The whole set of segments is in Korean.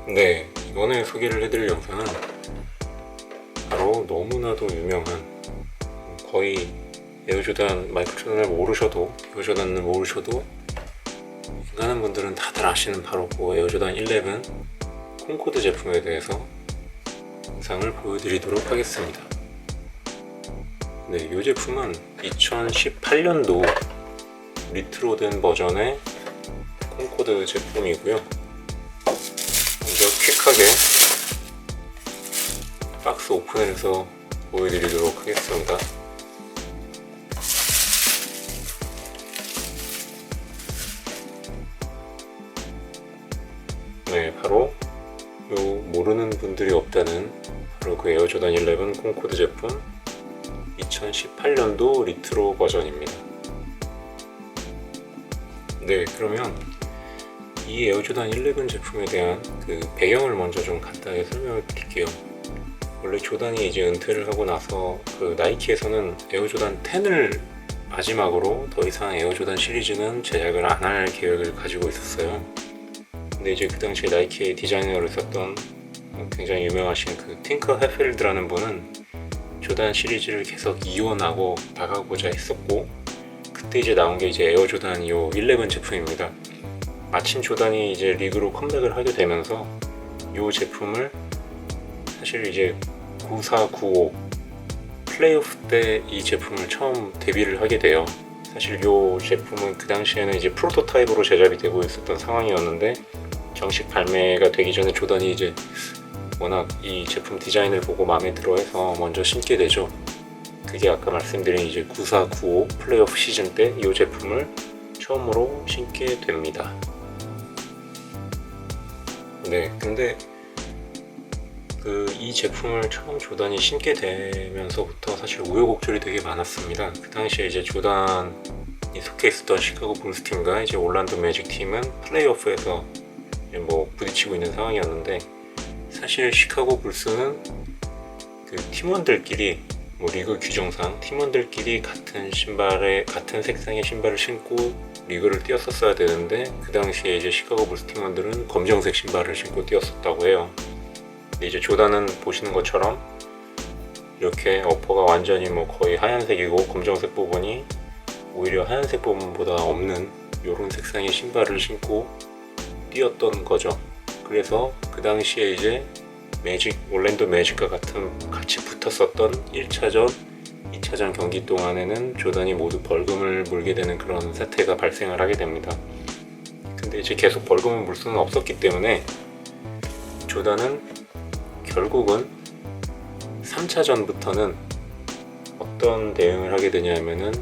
네, 이번에 소개를 해드릴 영상은 바로 너무나도 유명한, 거의 에어조단, 마이클 조단을 모르셔도, 에어조단을 모르셔도 웬간한 분들은 다들 아시는 바로 그 에어조단 11 콩코드 제품에 대해서 영상을 보여드리도록 하겠습니다. 네, 이 제품은 2018년도 리트로된 버전의 콩코드 제품이고요. 먼저 퀵하게 박스 오픈을 해서 보여드리도록 하겠습니다. 네, 바로 요 모르는 분들이 없다는 바로 그 에어조단 11 콩코드 제품 2018년도 리트로 버전입니다. 네, 그러면 이 에어조단 11 제품에 대한 그 배경을 먼저 좀 간단하게 설명을 드릴게요. 원래 조단이 이제 은퇴를 하고 나서 그 나이키에서는 에어조단 10을 마지막으로 더 이상 에어조단 시리즈는 제작을 안 할 계획을 가지고 있었어요. 근데 이제 그 당시에 나이키의 디자이너로 있었던 굉장히 유명하신 그 팅커 해필드라는 분은 조단 시리즈를 계속 이어나고 나가고자 했었고, 그때 이제 나온 게 이제 에어조단 요 11 제품입니다. 마침 조단이 이제 리그로 컴백을 하게 되면서 이 제품을 사실 이제 9495 플레이오프 때 이 제품을 처음 데뷔를 하게 돼요. 사실 이 제품은 그 당시에는 이제 프로토타입으로 제작이 되고 있었던 상황이었는데, 정식 발매가 되기 전에 조단이 이제 워낙 이 제품 디자인을 보고 마음에 들어 해서 먼저 신게 되죠. 그게 아까 말씀드린 이제 9495 플레이오프 시즌 때 이 제품을 처음으로 신게 됩니다. 네, 근데 이 제품을 처음 조단이 신게 되면서부터 사실 우여곡절이 되게 많았습니다. 그 당시에 이제 조단이 속해 있었던 시카고 불스 팀과 이제 올란도 매직 팀은 플레이오프에서 이제 뭐 부딪히고 있는 상황이었는데, 사실 시카고 불스는 그 팀원들끼리 뭐 리그 규정상 팀원들끼리 같은 색상의 신발을 신고 리그를 뛰었었어야 되는데, 그 당시에 이제 시카고 불스 팀원들은 검정색 신발을 신고 뛰었었다고 해요. 근데 이제 조단은 보시는 것처럼 이렇게 어퍼가 완전히 뭐 거의 하얀색이고 검정색 부분이 오히려 하얀색 부분보다 없는 이런 색상의 신발을 신고 뛰었던 거죠. 그래서 그 당시에 이제 올랜도 매직과 같이 붙었었던 1차전, 2차전 경기 동안에는 조단이 모두 벌금을 물게 되는 그런 사태가 발생을 하게 됩니다. 근데 이제 계속 벌금을 물 수는 없었기 때문에 조단은 결국은 3차전부터는 어떤 대응을 하게 되냐면은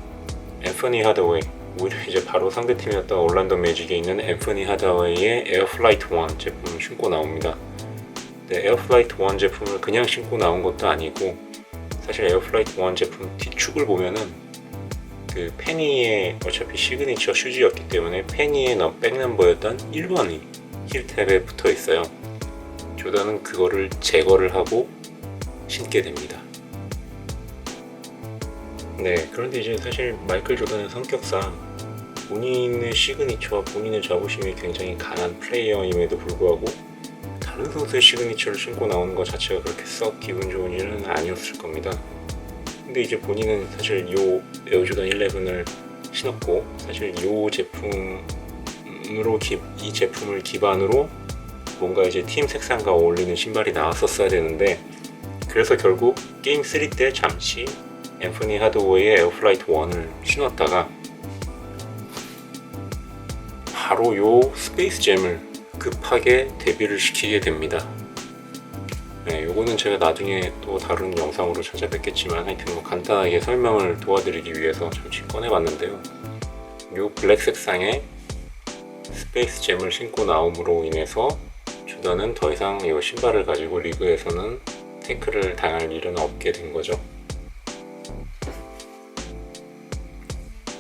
앤서니 하더웨이, 오히려 이제 바로 상대팀이었던 올란도 매직에 있는 앤서니 하더웨이의 에어플라이트 1 제품을 신고 나옵니다. 네, 에어플라이트 1 제품을 그냥 신고 나온 것도 아니고, 사실 에어플라이트 1 제품 뒤축을 보면은 그 페니의 어차피 시그니처 슈즈였기 때문에 페니의 백넘버였던 1번이 힐탭에 붙어 있어요. 조단은 그거를 제거를 하고 신게 됩니다. 네, 그런데 이제 사실 마이클 조단의 성격상 본인의 시그니처와 본인의 자부심이 굉장히 강한 플레이어임에도 불구하고 다른 선수의 시그니처를 신고 나오는 것 자체가 그렇게 썩 기분 좋은 일은 아니었을 겁니다. 근데 이제 본인은 사실 이 에어조단 11을 신었고, 사실 이 제품을 기반으로 뭔가 이제 팀 색상과 어울리는 신발이 나왔었어야 되는데, 그래서 결국 게임 3 때 잠시 앤서니 하더웨이의 에어플라이트 1을 신었다가 바로 요 스페이스 잼을 급하게 데뷔를 시키게 됩니다. 네, 요거는 제가 나중에 또 다른 영상으로 찾아뵙겠지만 하여튼 뭐 간단하게 설명을 도와드리기 위해서 잠시 꺼내봤는데요. 요 블랙 색상의 스페이스 잼을 신고 나옴으로 인해서 조단은 더 이상 이 신발을 가지고 리그에서는 태클을 당할 일은 없게 된 거죠.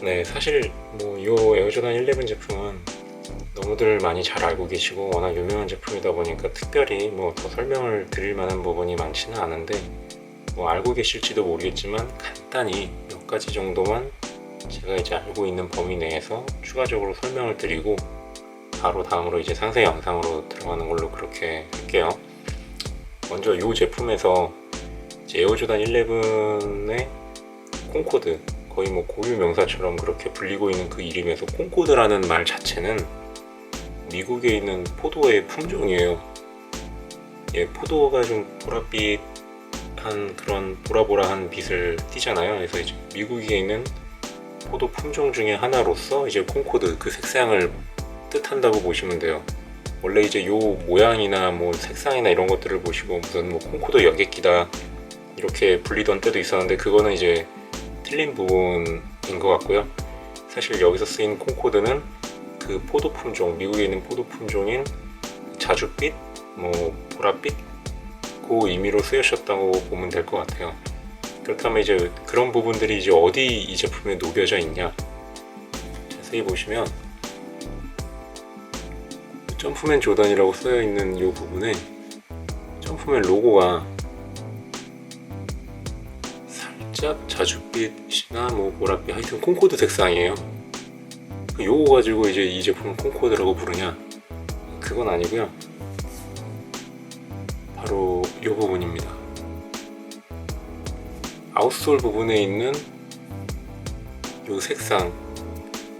네, 사실 뭐 이 에어조단 11 제품은 너무들 많이 잘 알고 계시고 워낙 유명한 제품이다 보니까 특별히 뭐 더 설명을 드릴 만한 부분이 많지는 않은데, 뭐 알고 계실지도 모르겠지만 간단히 몇 가지 정도만 제가 이제 알고 있는 범위 내에서 추가적으로 설명을 드리고 바로 다음으로 이제 상세 영상으로 들어가는 걸로 그렇게 할게요. 먼저 이 제품에서 에어조단 11의 콩코드, 거의 뭐 고유 명사처럼 그렇게 불리고 있는 그 이름에서 콩코드라는 말 자체는 미국에 있는 포도의 품종이에요. 예, 포도가 좀 보랏빛한 그런 보라보라한 빛을 띠잖아요. 그래서 이제 미국에 있는 포도 품종 중에 하나로서 이제 콩코드 그 색상을 뜻한다고 보시면 돼요. 원래 이제 요 모양이나 뭐 색상이나 이런 것들을 보시고 무슨 뭐 콩코드 여객기다 이렇게 불리던 때도 있었는데 그거는 이제 틀린 부분인 것 같고요. 사실 여기서 쓰인 콩코드는 그 포도 품종, 미국에 있는 포도 품종인 자줏빛, 뭐 보랏빛 그 의미로 쓰여졌다고 보면 될 것 같아요. 그렇다면 이제 그런 부분들이 이제 어디 이 제품에 녹여져 있냐? 자세히 보시면 점프맨 조던이라고 쓰여 있는 이 부분에 점프맨 로고가 살짝 자줏빛이나 뭐 보랏빛, 하여튼 콩코드 색상이에요. 요거 가지고 이제 이 제품을 콩코드라고 부르냐? 그건 아니고요. 바로 이 부분입니다. 아웃솔 부분에 있는 이 색상,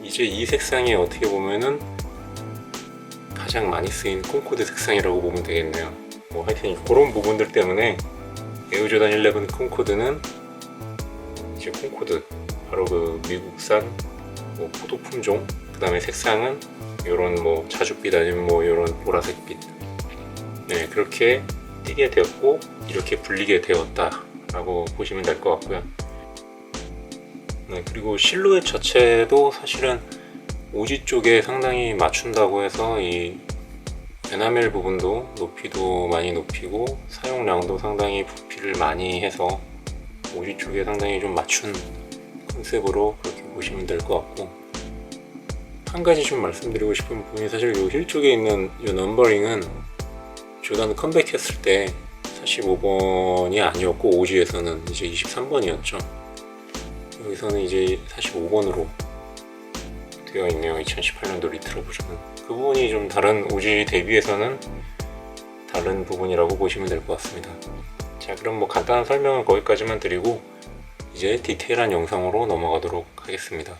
이제 이 색상이 어떻게 보면은 가장 많이 쓰인 콩코드 색상이라고 보면 되겠네요. 뭐 하여튼 그런 부분들 때문에 에어조단 11 콩코드는 이제 콩코드, 바로 그 미국산 뭐 포도 품종, 그 다음에 색상은 이런 뭐 자줏빛 아니면 뭐 이런 보라색빛, 네, 그렇게 띄게 되었고 이렇게 불리게 되었다라고 보시면 될 것 같고요. 네, 그리고 실루엣 자체도 사실은 오지 쪽에 상당히 맞춘다고 해서 이 에나멜 부분도 높이도 많이 높이고 사용량도 상당히 부피를 많이 해서 오지 쪽에 상당히 좀 맞춘 컨셉으로 그렇게 보시면 될 것 같고, 한 가지 좀 말씀드리고 싶은 부분이 사실 이 힐 쪽에 있는 이 넘버링은 조단 컴백했을 때 45번이 아니었고 오지에서는 이제 23번이었죠. 여기서는 이제 45번으로 되어 있네요. 2018년도 리트로 버전은. 그 부분이 좀 다른 오지 대비해서는 다른 부분이라고 보시면 될 것 같습니다. 자, 그럼 뭐 간단한 설명은 거기까지만 드리고 이제 디테일한 영상으로 넘어가도록 하겠습니다.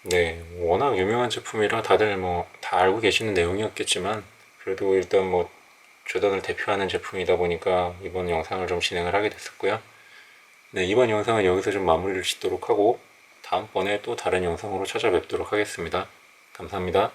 네, 워낙 유명한 제품이라 다들 뭐 다 알고 계시는 내용이었겠지만 그래도 일단 뭐 조던을 대표하는 제품이다 보니까 이번 영상을 좀 진행을 하게 됐었고요. 네, 이번 영상은 여기서 좀 마무리를 짓도록 하고 다음번에 또 다른 영상으로 찾아뵙도록 하겠습니다. 감사합니다.